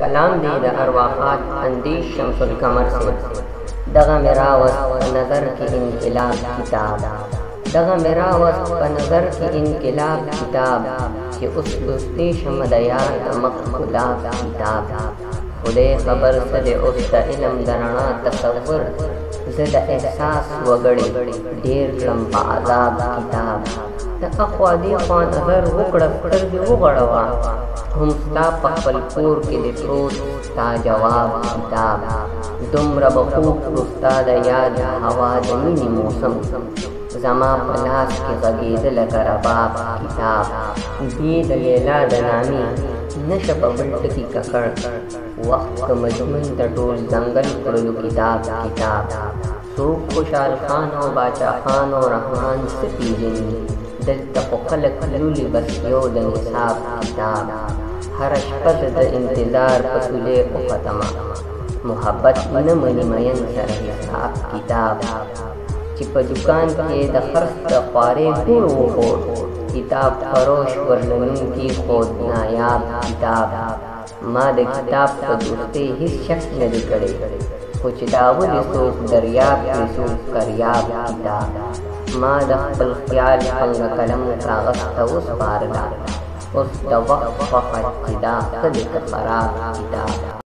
کلام دی د ارواحات اندیش شمس القمر سے دغه میراوس په نظر کې انقلاب کتاب دغه میراوس په نظر کې انقلاب کتاب چې اوس دوستي شمه د یار د مخ ګلاب کتاب خدای خبر څه دی اوس د علم د رڼا تصور زه د احساس وګړي ډېر کړم په عذاب کتاب د اخوا دې خوا نظر وکړه سترګې وغړوه هم ستا په خپل کور کې د پروت ستا جواب کتاب دومره به خوب کړو ستا د یاد هوا د مینې موسم زما په لاس کې غږېده لکه رباب کتاب دې د لیلا د نامې نشه په بل ټکي ککړ وخت که مجنون د ټول ځنګل کړلو کتاب کتاب څوک خوشحال خان او باچا خان او رحمان څه پېژني دلته خو خلک لولي بس یو د نصاب کتاب هره شپه د انتظار په سولې وختمه محبت نه مني مین سره حساب کتاب چې په دکان کې د خرڅ د خوارې ټول وخوړ کتاب فروش ورلنونکي خود نایاب کتاب ما د کتاب په دوستۍ هیڅ شک نه دی کړی خو چې دا ولې څوک دریاب کړي څوک کریاب کتاب ما د خپل خیال څنګه قلم کاغذ ته وسپارله اوس د وخت خوښه چې دا ښه دی که خراب کتاب